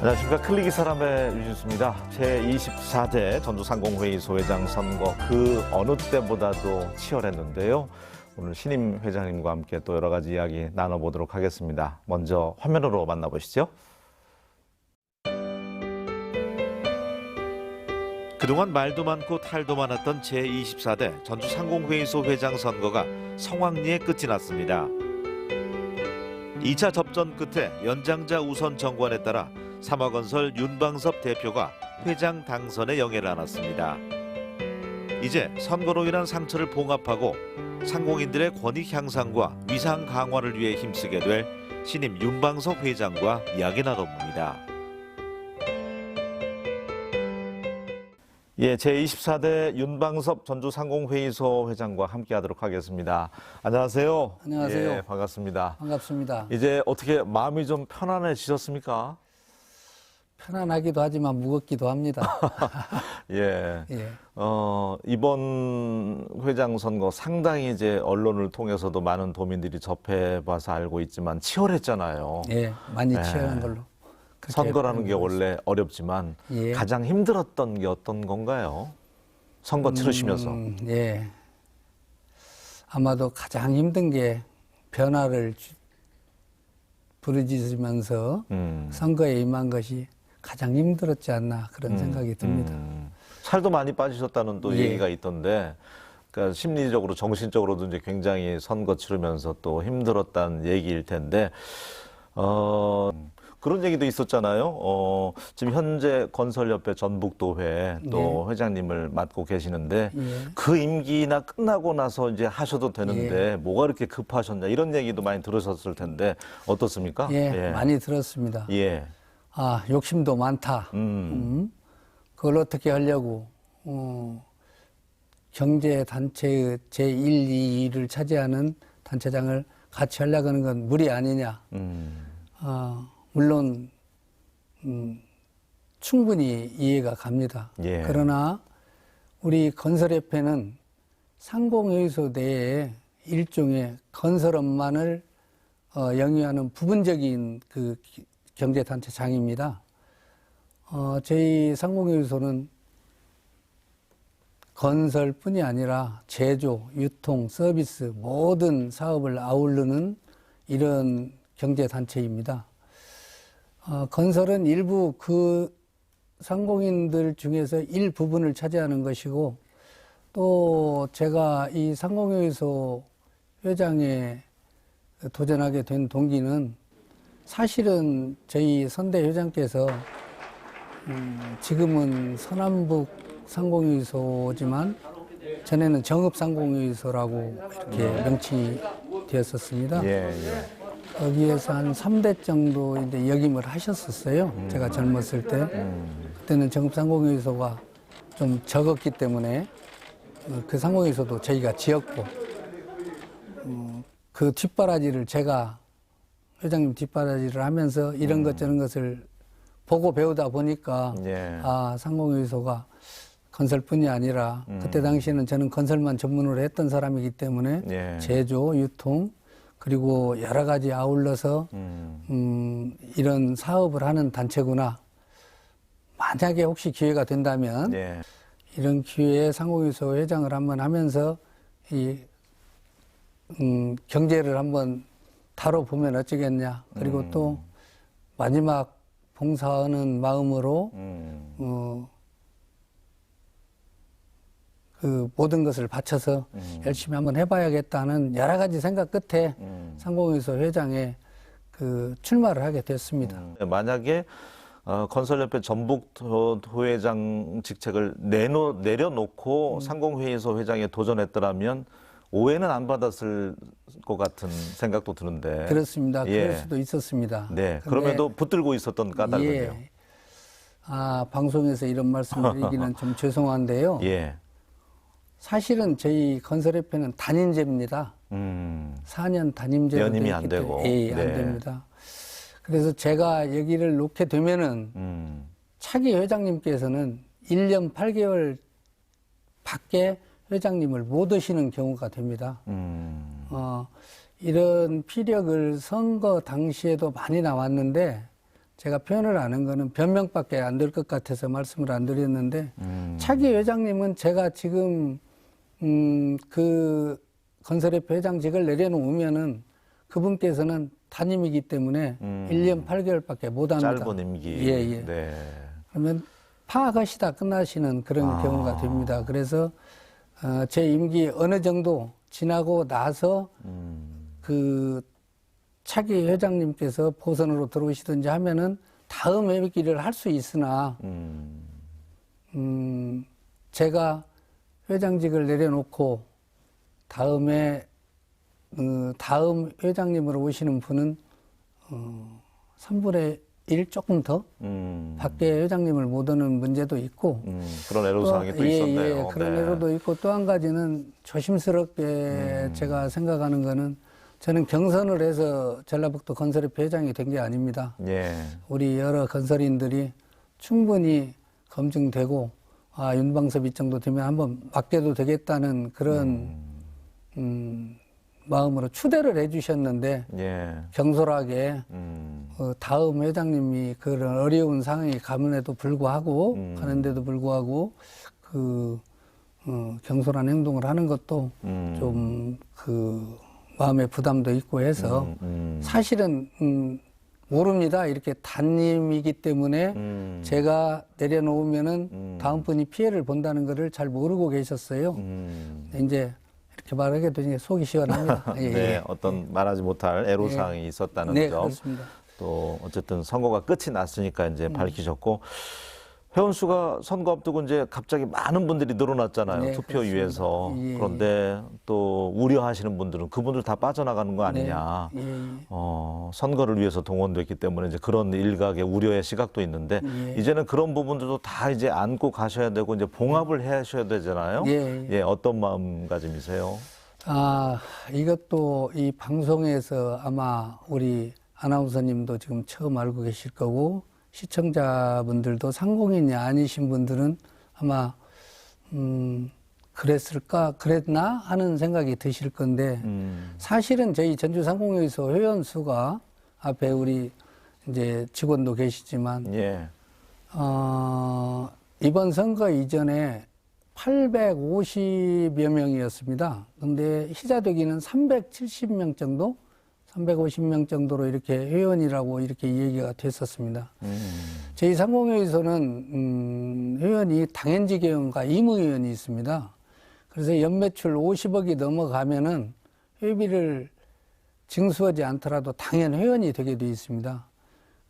안녕하십니까. 클릭이 사람의 유진수입니다. 제24대 전주상공회의소 회장 선거 그 어느 때보다도 치열했는데요. 오늘 신임 회장님과 함께 또 여러 가지 이야기 나눠보도록 하겠습니다. 먼저 화면으로 만나보시죠. 그동안 말도 많고 탈도 많았던 제24대 전주상공회의소 회장 선거가 성황리에 끝이 났습니다. 2차 접전 끝에 연장자 우선 정관에 따라 삼화건설 윤방섭 대표가 회장 당선에 영예를 안았습니다. 이제 선거로 인한 상처를 봉합하고 상공인들의 권익 향상과 위상 강화를 위해 힘쓰게 될 신임 윤방섭 회장과 이야기 나눠봅니다. 예, 제24대 윤방섭 전주상공회의소 회장과 함께하도록 하겠습니다. 안녕하세요. 안녕하세요. 예, 반갑습니다. 반갑습니다. 이제 어떻게 마음이 좀 편안해지셨습니까? 편안하기도 하지만 무겁기도 합니다. 예. 예. 이번 회장 선거 상당히 이제 언론을 통해서도 많은 도민들이 접해봐서 알고 있지만 치열했잖아요. 예, 많이 치열한 걸로. 그렇게 선거라는 게 알고 원래 어렵지만 예. 가장 힘들었던 게 어떤 건가요? 선거 치르시면서. 예. 아마도 가장 힘든 게 변화를 부르짖으면서 선거에 임한 것이 가장 힘들었지 않나 그런 생각이 듭니다. 살도 많이 빠지셨다는 또 예. 얘기가 있던데, 그러니까 심리적으로, 정신적으로도 이제 굉장히 선거 치르면서 또 힘들었다는 얘기일 텐데, 그런 얘기도 있었잖아요. 지금 현재 건설협회 전북도회 또 회장님을 맡고 계시는데, 예. 그 임기나 끝나고 나서 이제 하셔도 되는데, 뭐가 이렇게 급하셨냐, 이런 얘기도 많이 들으셨을 텐데, 어떻습니까? 예, 많이 들었습니다. 예. 아, 욕심도 많다. 그걸 어떻게 하려고, 경제단체의 제1, 2위를 차지하는 단체장을 같이 하려고 하는 건 무리 아니냐. 물론, 충분히 이해가 갑니다. 예. 그러나, 우리 건설협회는 상공회의소 내에 일종의 건설업만을 영위하는 부분적인 그 경제단체장입니다. 저희 상공회의소는 건설뿐이 아니라 제조, 유통, 서비스 모든 사업을 아우르는 이런 경제단체입니다. 건설은 일부 그 상공인들 중에서 일부분을 차지하는 것이고 또 제가 이 상공회의소 회장에 도전하게 된 동기는 사실은 저희 선대 회장께서 지금은 서남북 상공회의소지만 전에는 정읍상공회의소라고 이렇게 명칭되었었습니다. 예, 예. 거기에서 한 3대 정도 이제 역임을 하셨었어요. 제가 젊었을 때. 그때는 정읍상공회의소가 좀 적었기 때문에 그 상공회의소도 저희가 지었고 그 뒷바라지를 제가 회장님 뒷바라지를 하면서 이런 것 저런 것을 보고 배우다 보니까 예. 아, 상공회의소가 건설뿐이 아니라 그때 당시에는 저는 건설만 전문으로 했던 사람이기 때문에 예. 제조, 유통 그리고 여러 가지 아울러서 이런 사업을 하는 단체구나. 만약에 혹시 기회가 된다면 예. 이런 기회에 상공회의소 회장을 한번 하면서 이 경제를 한번 다뤄보면 어쩌겠냐. 그리고 또 마지막 봉사하는 마음으로 그 모든 것을 바쳐서 열심히 한번 해봐야겠다는 여러 가지 생각 끝에 상공회의소 회장에 그 출마를 하게 됐습니다. 만약에 건설협회 전북도회장 직책을 내려놓고 상공회의소 회장에 도전했더라면 오해는 안 받았을 것 같은 생각도 드는데. 그렇습니다. 예. 그럴 수도 있었습니다. 네. 그럼에도 붙들고 있었던 까닭은요. 예. 아, 방송에서 이런 말씀을 드리기는 좀 죄송한데요. 예. 사실은 저희 건설협회는 단임제입니다. 4년 단임제로 연임이 되어 안 있기 되고. 때문에 예, 안 네. 됩니다. 그래서 제가 여기를 놓게 되면은 차기 회장님께서는 1년 8개월 밖에 회장님을 못 오시는 경우가 됩니다. 이런 피력을 선거 당시에도 많이 나왔는데 제가 표현을 하는 거는 변명밖에 안 될 것 같아서 말씀을 안 드렸는데 차기 회장님은 제가 지금 그 건설협회 회장직을 내려놓으면은 그분께서는 단임이기 때문에 1년 8개월밖에 못 합니다. 짧은 임기. 예, 예. 네. 그러면 파악하시다 끝나시는 그런 경우가 됩니다. 그래서 제 임기 어느 정도 지나고 나서 그 차기 회장님께서 보선으로 들어오시든지 하면은 다음 회기를 할 수 있으나 제가 회장직을 내려놓고 다음에 다음 회장님으로 오시는 분은 3분의 1 조금 더 밖에 회장님을 못 오는 문제도 있고 그런 애로사항이 또 있었네요. 예, 그런 네. 애로도 있고 또 한 가지는 조심스럽게 제가 생각하는 거는 저는 경선을 해서 전라북도 건설협회 회장이 된 게 아닙니다. 예. 우리 여러 건설인들이 충분히 검증되고 윤방섭 이 정도 되면 한번 맡겨도 되겠다는 그런 마음으로 추대를 해주셨는데 예. 경솔하게 다음 회장님이 그런 어려운 상황이 가는데도 불구하고 그 경솔한 행동을 하는 것도 좀 그 마음의 부담도 있고 해서 사실은 모릅니다. 이렇게 단임이기 때문에 제가 내려놓으면은 다음 분이 피해를 본다는 것을 잘 모르고 계셨어요. 이제 이렇게 말하게 되니 속이 시원합니다. 예, 네, 예. 어떤 말하지 못할 애로사항이 있었다는 네, 점. 그렇습니다. 또 어쨌든 선거가 끝이 났으니까 이제 밝히셨고 회원수가 선거 앞두고 이제 갑자기 많은 분들이 늘어났잖아요. 네, 투표위에서. 예, 그런데 또 우려하시는 분들은 그분들 다 빠져나가는 거 아니냐. 네, 예, 선거를 위해서 동원됐기 때문에 이제 그런 일각의 우려의 시각도 있는데 예. 이제는 그런 부분들도 다 이제 안고 가셔야 되고 이제 봉합을 하셔야 되잖아요. 예, 예. 어떤 마음가짐이세요? 이것도 이 방송에서 아마 우리 아나운서님도 지금 처음 알고 계실 거고 시청자분들도 상공인이 아니신 분들은 아마 그랬나 하는 생각이 드실 건데 사실은 저희 전주 상공회의소 회원 수가 앞에 우리 이제 직원도 계시지만 예. 이번 선거 이전에 850여 명이었습니다. 근데 희자되기는 370명 정도, 350명 정도로 이렇게 회원이라고 이렇게 얘기가 됐었습니다. 저희 상공회의소는 회원이 당연직 회원과 임의회원이 있습니다. 그래서 연매출 50억이 넘어가면은 회비를 징수하지 않더라도 당연 회원이 되게 되어 있습니다.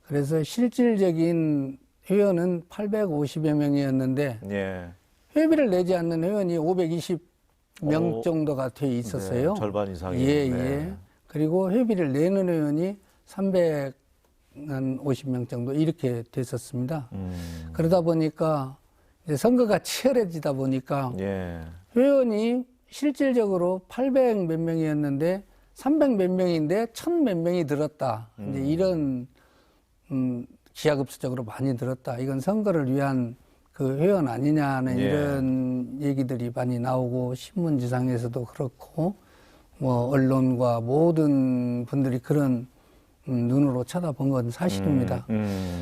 그래서 실질적인 회원은 850여 명이었는데 예. 회비를 내지 않는 회원이 520명 정도가 돼 있었어요. 네, 절반 이상이. 예, 네. 예. 그리고 회비를 내는 회원이 350명 정도 이렇게 됐었습니다. 그러다 보니까 이제 선거가 치열해지다 보니까 예. 회원이 실질적으로 800 몇 명이었는데 300 몇 명인데 1000 몇 명이 들었다. 이제 이런 기하급수적으로 많이 들었다. 이건 선거를 위한 그 회원 아니냐는 예. 이런 얘기들이 많이 나오고 신문지상에서도 그렇고 뭐 언론과 모든 분들이 그런 눈으로 쳐다본 건 사실입니다.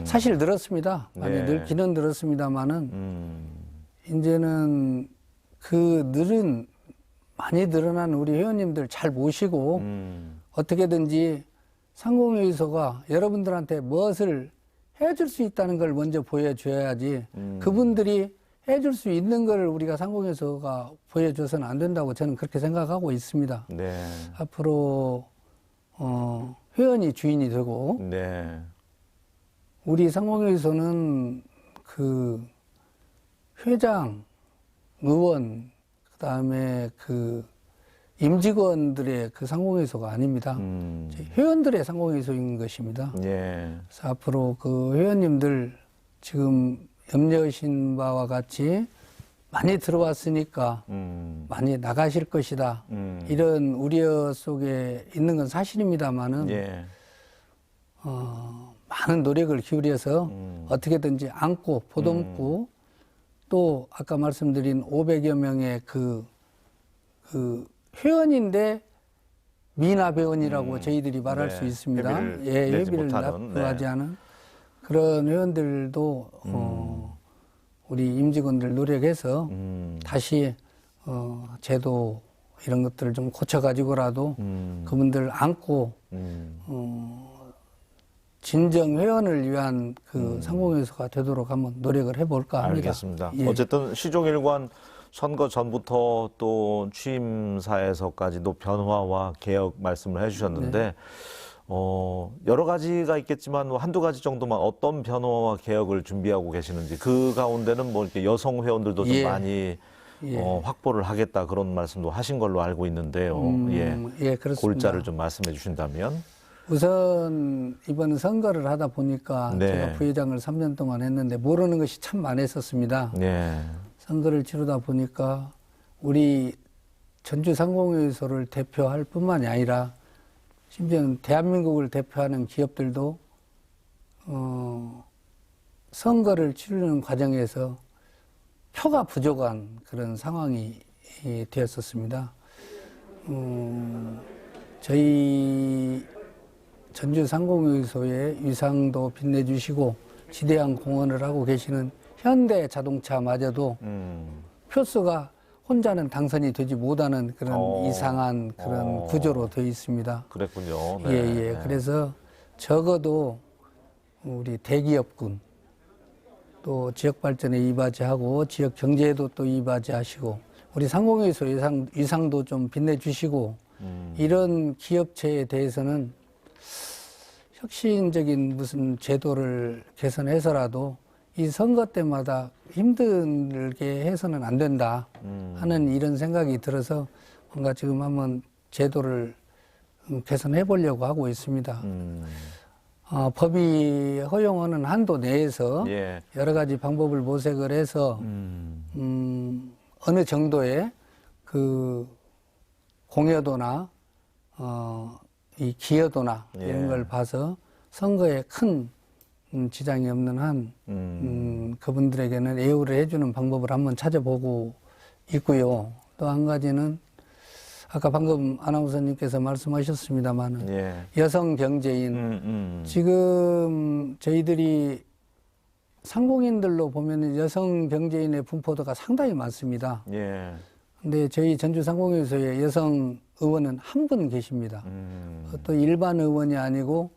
사실 늘었습니다. 많이 네. 늘기는 늘었습니다만은 이제는 그 많이 늘어난 우리 회원님들 잘 모시고 어떻게든지 상공회의소가 여러분들한테 무엇을 해줄 수 있다는 걸 먼저 보여줘야지 그분들이 해줄 수 있는 걸 우리가 상공회의소가 보여줘서는 안 된다고 저는 그렇게 생각하고 있습니다. 네. 앞으로 회원이 주인이 되고 네. 우리 상공회의소는 그 회장, 의원, 그다음에 그 임직원들의 그 상공회의소가 아닙니다. 회원들의 상공회의소인 것입니다. 예. 그래서 앞으로 그 회원님들 지금 염려하신 바와 같이 많이 들어왔으니까 많이 나가실 것이다. 이런 우려 속에 있는 건 사실입니다만은 예. 많은 노력을 기울여서 어떻게든지 안고 보듬고 또 아까 말씀드린 500여 명의 그 회원인데 미납 회원이라고 저희들이 말할 네. 수 있습니다. 회비를 예, 내지 회비를 못하는, 납부하지 네. 않은 그런 회원들도 우리 임직원들 노력해서 다시 제도 이런 것들을 좀 고쳐가지고라도 그분들 안고 진정 회원을 위한 그 상공회의소가 되도록 한번 노력을 해볼까 합니다. 알겠습니다. 예. 어쨌든 시종일관 선거 전부터 또 취임사에서까지도 변화와 개혁 말씀을 해주셨는데 네. 여러 가지가 있겠지만 한두 가지 정도만 어떤 변화와 개혁을 준비하고 계시는지 그 가운데는 뭐 이렇게 여성 회원들도 좀 예. 많이 확보를 하겠다 그런 말씀도 하신 걸로 알고 있는데요. 예, 그렇습니다. 골자를 좀 말씀해 주신다면. 우선 이번 선거를 하다 보니까 네. 제가 부회장을 3년 동안 했는데 모르는 것이 참 많았었습니다. 네. 선거를 치르다 보니까 우리 전주상공회의소를 대표할 뿐만이 아니라 심지어는 대한민국을 대표하는 기업들도 선거를 치르는 과정에서 표가 부족한 그런 상황이 되었었습니다. 저희 전주상공회의소의 위상도 빛내주시고 지대한 공헌을 하고 계시는 현대자동차마저도 표수가 혼자는 당선이 되지 못하는 그런 이상한 그런 구조로 되어 있습니다. 그랬군요. 네. 예. 그래서 적어도 우리 대기업군 또 지역 발전에 이바지하고 지역 경제에도 또 이바지하시고 우리 상공회의소 위상도 좀 빛내주시고 이런 기업체에 대해서는 혁신적인 무슨 제도를 개선해서라도 이 선거 때마다 힘들게 해서는 안 된다 하는 이런 생각이 들어서 뭔가 지금 한번 제도를 개선해 보려고 하고 있습니다. 법이 허용하는 한도 내에서 여러 가지 방법을 모색을 해서 어느 정도의 그 공여도나 이 기여도나 이런 걸 봐서 선거에 큰 지장이 없는 한 그분들에게는 예우를 해주는 방법을 한번 찾아보고 있고요. 또 한 가지는 아까 방금 아나운서님께서 말씀하셨습니다만 여성 경제인 지금 저희들이 상공인들로 보면 여성 경제인의 분포도가 상당히 많습니다. 근데 저희 전주상공회의소에 여성 의원은 한 분 계십니다. 또 일반 의원이 아니고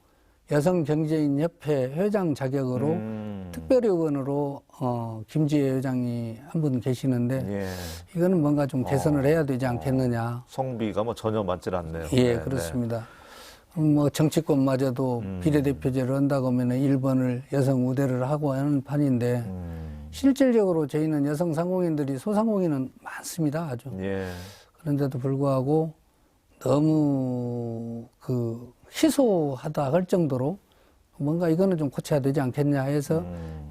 여성경제인협회 회장 자격으로 특별의원으로 김지혜 회장이 한 분 계시는데 이거는 뭔가 좀 개선을 해야 되지 않겠느냐. 성비가 뭐 전혀 맞질 않네요. 예, 그렇습니다. 뭐 정치권마저도 비례대표제를 한다고 하면 1번을 여성 우대를 하고 하는 판인데 실질적으로 저희는 여성 상공인들이 소상공인은 많습니다. 아주. 그런데도 불구하고 너무 희소하다 할 정도로 뭔가 이거는 좀 고쳐야 되지 않겠냐 해서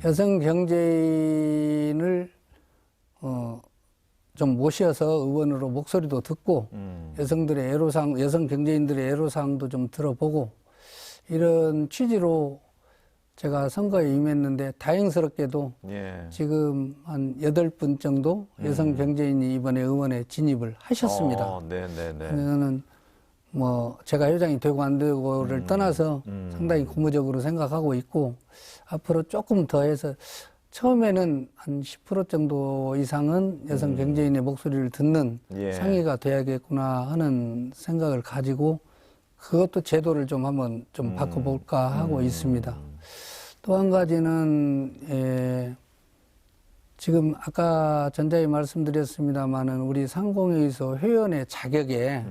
여성 경제인을 좀 모셔서 의원으로 목소리도 듣고 여성들의 애로사항, 여성 경제인들의 애로사항도 좀 들어보고 이런 취지로 제가 선거에 임했는데 다행스럽게도 지금 한 8분 정도 여성 경제인이 이번에 의원에 진입을 하셨습니다. 저는 뭐 제가 회장이 되고 안 되고를 떠나서 상당히 고무적으로 생각하고 있고 앞으로 조금 더 해서 처음에는 한 10% 정도 이상은 여성 경제인의 목소리를 듣는 상의가 돼야겠구나 하는 생각을 가지고 그것도 제도를 좀 한번 좀 바꿔볼까 하고 있습니다. 또 한 가지는 지금 아까 전자에 말씀드렸습니다마는 우리 상공회의소 회원의 자격에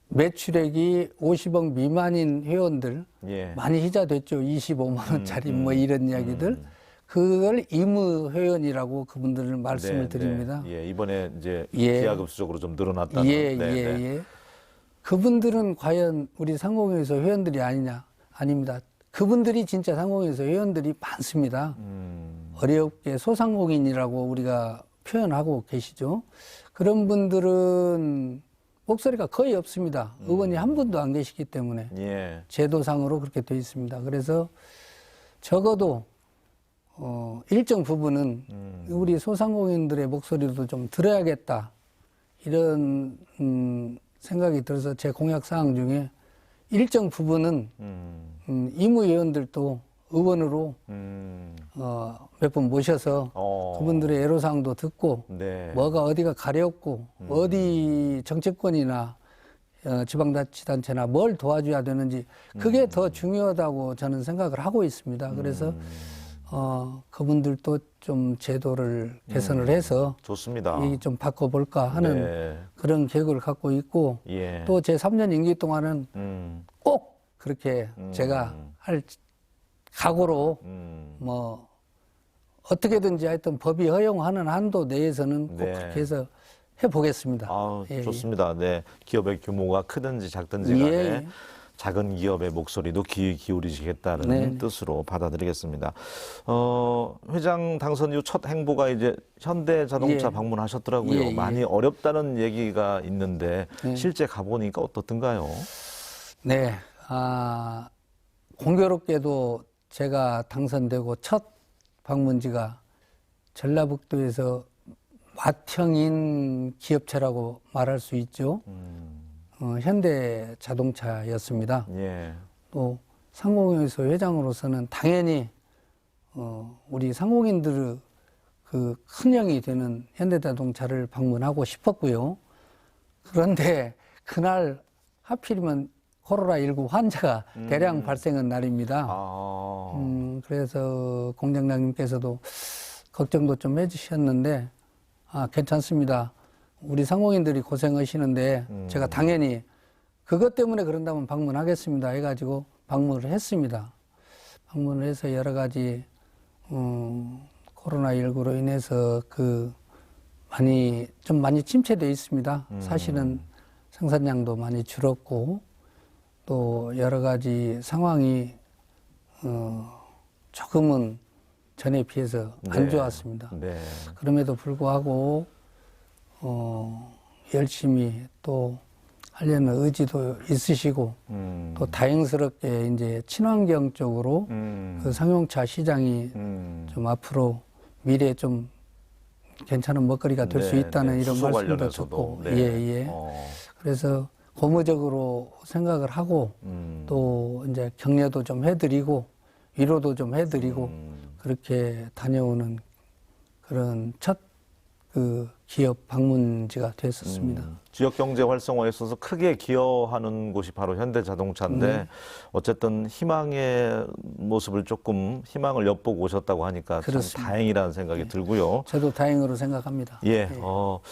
매출액이 50억 미만인 회원들 많이 희자됐죠. 25만 원짜리 뭐 이런 이야기들. 그걸 의무 회원이라고 그분들을 말씀을 드립니다. 이번에 이제 기하급수적으로 좀 늘어났다는. 그분들은 과연 우리 상공회의소 회원들이 아니냐? 아닙니다. 그분들이 진짜 상공회의소 회원들이 많습니다. 어렵게 소상공인이라고 우리가 표현하고 계시죠. 그런 분들은 목소리가 거의 없습니다. 의원이 한 분도 안 계시기 때문에 제도상으로 그렇게 되어 있습니다. 그래서 적어도 일정 부분은 우리 소상공인들의 목소리도 좀 들어야겠다 이런 생각이 들어서 제 공약 사항 중에 일정 부분은 이무위원들도 의원으로 몇 번 모셔서 그분들의 애로사항도 듣고 네. 뭐가 어디가 가려웠고 어디 정치권이나 지방자치단체나 뭘 도와줘야 되는지 그게 더 중요하다고 저는 생각을 하고 있습니다. 그래서 그분들도 좀 제도를 개선을 해서 좋습니다. 이 좀 바꿔볼까 하는 네. 그런 계획을 갖고 있고 예. 또 제 3년 임기 동안은 꼭 그렇게 제가 할 각오로 뭐 어떻게든지 하여튼 법이 허용하는 한도 내에서는 꼭 네. 그렇게 해서 해보겠습니다. 아, 예, 좋습니다. 네. 기업의 규모가 크든지 작든지 간에 예. 작은 기업의 목소리도 귀 기울이시겠다는 네. 뜻으로 받아들이겠습니다. 회장 당선 이후 첫 행보가 이제 현대자동차 예. 방문하셨더라고요. 예, 예. 많이 어렵다는 얘기가 있는데 실제 가보니까 어떻든가요? 네, 공교롭게도 제가 당선되고 첫 방문지가 전라북도에서 맏형인 기업체라고 말할 수 있죠. 현대자동차였습니다. 예. 또 상공회의소 회장으로서는 당연히 우리 상공인들의 그 큰형이 되는 현대자동차를 방문하고 싶었고요. 그런데 그날 하필이면 코로나19 환자가 대량 발생한 날입니다. 그래서 공장장님께서도 걱정도 좀 해주셨는데 괜찮습니다. 우리 상공인들이 고생하시는데 제가 당연히 그것 때문에 그런다면 방문하겠습니다 해가지고 방문을 했습니다. 방문을 해서 여러 가지 코로나19로 인해서 많이 침체되어 있습니다. 사실은 생산량도 많이 줄었고 또 여러 가지 상황이 조금은 전에 비해서 안 네. 좋았습니다. 네. 그럼에도 불구하고 열심히 또 하려는 의지도 있으시고 또 다행스럽게 이제 친환경 쪽으로 그 상용차 시장이 좀 앞으로 미래에 좀 괜찮은 먹거리가 될 수 네, 있다는 네. 이런 수소 말씀도 관련해서도. 듣고 네. 예. 그래서 고무적으로 생각을 하고 또 이제 격려도 좀 해드리고 위로도 좀 해드리고 그렇게 다녀오는 그런 첫 기업 방문지가 됐었습니다. 지역 경제 활성화에 있어서 크게 기여하는 곳이 바로 현대자동차인데 어쨌든 희망의 모습을 조금 희망을 엿보고 오셨다고 하니까 참 그렇습니다. 다행이라는 생각이 들고요. 저도 다행으로 생각합니다. 예,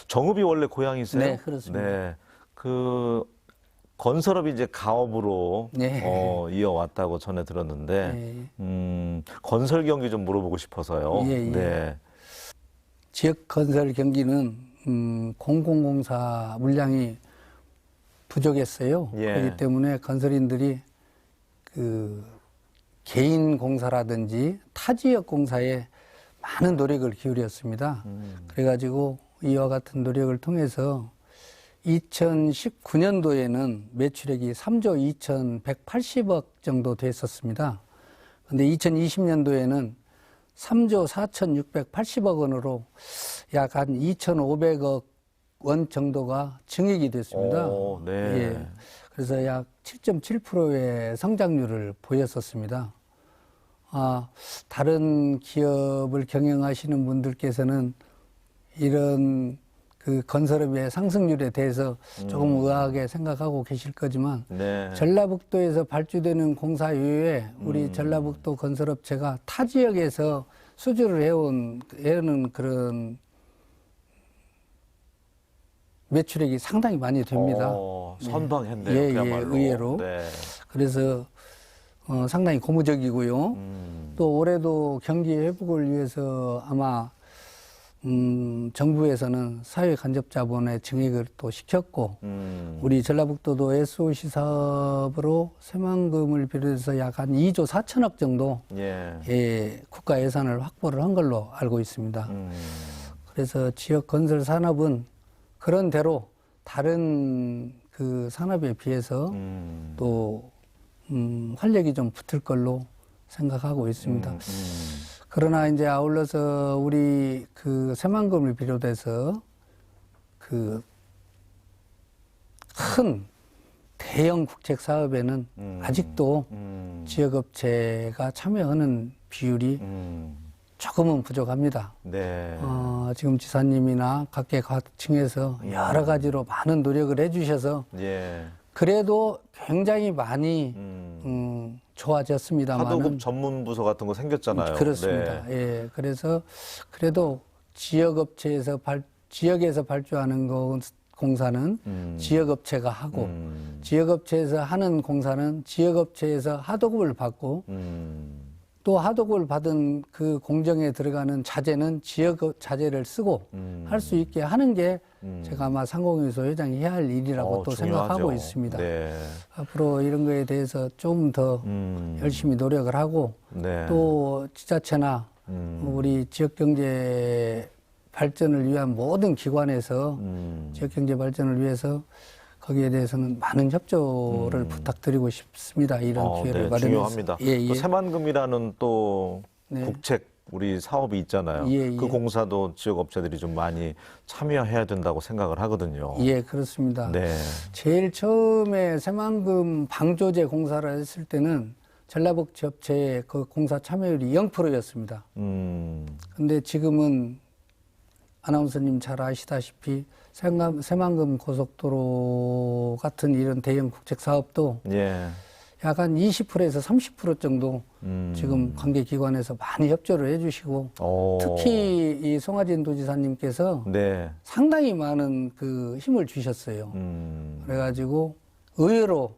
정읍이 원래 고향이세요? 네, 그렇습니다. 네, 건설업이 이제 가업으로 네. 이어왔다고 전해 들었는데 건설 경기 좀 물어보고 싶어서요. 예. 네. 지역 건설 경기는 공공공사 물량이 부족했어요. 예. 그렇기 때문에 건설인들이 개인 공사라든지 타 지역 공사에 많은 노력을 기울였습니다. 그래가지고 이와 같은 노력을 통해서 2019년도에는 매출액이 3조 2,180억 정도 됐었습니다. 근데 2020년도에는 3조 4,680억 원으로 약 한 2,500억 원 정도가 증액이 됐습니다. 네. 예. 그래서 약 7.7%의 성장률을 보였었습니다. 다른 기업을 경영하시는 분들께서는 이런 건설업의 상승률에 대해서 조금 의아하게 생각하고 계실 거지만 네. 전라북도에서 발주되는 공사 이외에 우리 전라북도 건설업체가 타 지역에서 수주를 해오는 그런 매출액이 상당히 많이 됩니다. 선방했네요. 예, 그야말로. 의외로. 네. 그래서 상당히 고무적이고요. 또 올해도 경기 회복을 위해서 아마 정부에서는 사회간접자본의 증액을 또 시켰고 우리 전라북도도 SOC 사업으로 새만금을 비롯해서 약 한 2조 4천억 정도 의 국가 예산을 확보를 한 걸로 알고 있습니다. 그래서 지역 건설 산업은 그런 대로 다른 산업에 비해서 또 활력이 좀 붙을 걸로 생각하고 있습니다. 그러나 이제 아울러서 우리 새만금을 비롯해서 큰 대형 국책 사업에는 아직도 지역업체가 참여하는 비율이 조금은 부족합니다. 네. 지금 지사님이나 각계각층에서 여러 가지로 많은 노력을 해주셔서 예. 그래도 굉장히 많이 좋아졌습니다만 하도급 전문 부서 같은 거 생겼잖아요. 그렇습니다. 네. 예, 그래서 그래도 지역에서 발주하는 공사는 지역업체가 하고 지역업체에서 하는 공사는 지역업체에서 하도급을 받고 또 하도급을 받은 그 공정에 들어가는 자재는 지역 자재를 쓰고 할 수 있게 하는 게 제가 아마 상공회의소 회장이 해야 할 일이라고 또 중요하죠. 생각하고 있습니다. 네. 앞으로 이런 거에 대해서 좀 더 열심히 노력을 하고 네. 또 지자체나 우리 지역경제 발전을 위한 모든 기관에서 지역경제 발전을 위해서 거기에 대해서는 많은 협조를 부탁드리고 싶습니다. 이런 기회를 네, 마련해서. 중요합니다. 예, 또 예. 새만금이라는 또 네. 국책 우리 사업이 있잖아요. 예, 예. 그 공사도 지역 업체들이 좀 많이 참여해야 된다고 생각을 하거든요. 예, 그렇습니다. 네. 제일 처음에 새만금 방조제 공사를 했을 때는 전라북지업체의 그 공사 참여율이 0%였습니다. 근데 지금은 아나운서님 잘 아시다시피 새만금 고속도로 같은 이런 대형 국책 사업도 예. 약 한 20%에서 30% 정도 지금 관계기관에서 많이 협조를 해주시고 특히 이 송하진 도지사님께서 네. 상당히 많은 그 힘을 주셨어요. 그래가지고 의외로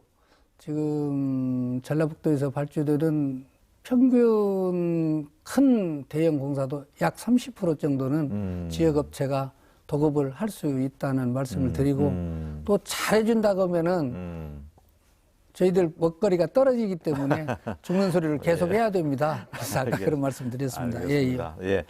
지금 전라북도에서 발주되는 평균 큰 대형 공사도 약 30% 정도는 지역업체가 도급을 할 수 있다는 말씀을 드리고 또 잘해준다고 하면은 저희들 먹거리가 떨어지기 때문에 죽는 소리를 계속 해야 됩니다. 그래서 아까 그런 말씀 드렸습니다. 알겠습니다. 예.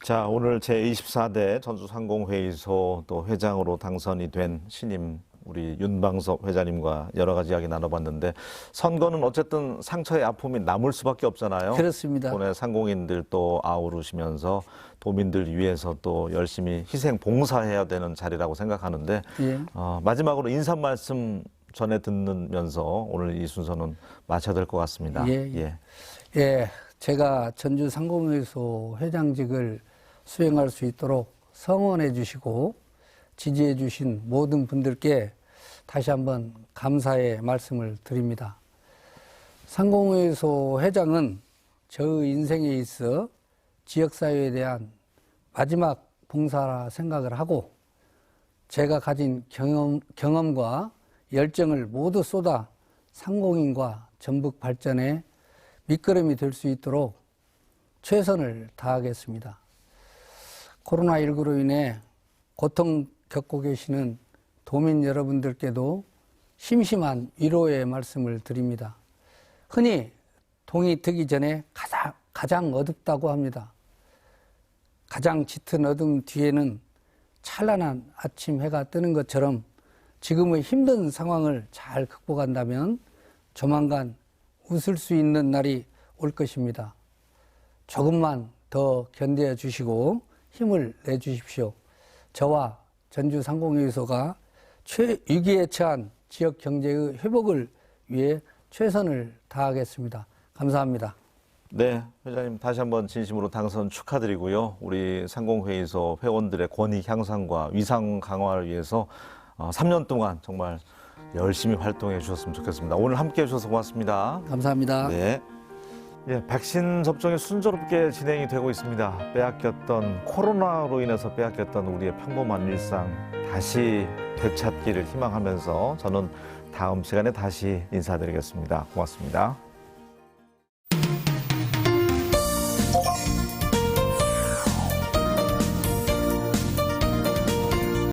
자, 오늘 제24대 전주상공회의소 또 회장으로 당선이 된 신임 우리 윤방섭 회장님과 여러 가지 이야기 나눠봤는데 선거는 어쨌든 상처의 아픔이 남을 수밖에 없잖아요. 그렇습니다. 이번에 상공인들 또 아우르시면서 도민들 위해서 또 열심히 희생 봉사해야 되는 자리라고 생각하는데 예. 마지막으로 인사 말씀 전해 듣면서 오늘 이 순서는 마쳐야 될 것 같습니다. 예, 제가 전주 상공회의소 회장직을 수행할 수 있도록 성원해 주시고 지지해 주신 모든 분들께 다시 한번 감사의 말씀을 드립니다. 상공회의소 회장은 저의 인생에 있어 지역사회에 대한 마지막 봉사라 생각을 하고 제가 가진 경험과 열정을 모두 쏟아 상공인과 전북 발전에 밑거름이 될 수 있도록 최선을 다하겠습니다. 코로나19로 인해 고통 겪고 계시는 도민 여러분들께도 심심한 위로의 말씀을 드립니다. 흔히 동이 트기 전에 가장 어둡다고 합니다. 가장 짙은 어둠 뒤에는 찬란한 아침 해가 뜨는 것처럼 지금의 힘든 상황을 잘 극복한다면 조만간 웃을 수 있는 날이 올 것입니다. 조금만 더 견뎌 주시고 힘을 내 주십시오. 저와 전주상공회의소가 위기에 처한 지역 경제의 회복을 위해 최선을 다하겠습니다. 감사합니다. 네, 회장님 다시 한번 진심으로 당선 축하드리고요. 우리 상공회의소 회원들의 권익 향상과 위상 강화를 위해서 3년 동안 정말 열심히 활동해 주셨으면 좋겠습니다. 오늘 함께 해주셔서 고맙습니다. 감사합니다. 네. 예, 백신 접종이 순조롭게 진행이 되고 있습니다. 빼앗겼던 코로나로 인해서 빼앗겼던 우리의 평범한 일상 다시 되찾기를 희망하면서 저는 다음 시간에 다시 인사드리겠습니다. 고맙습니다.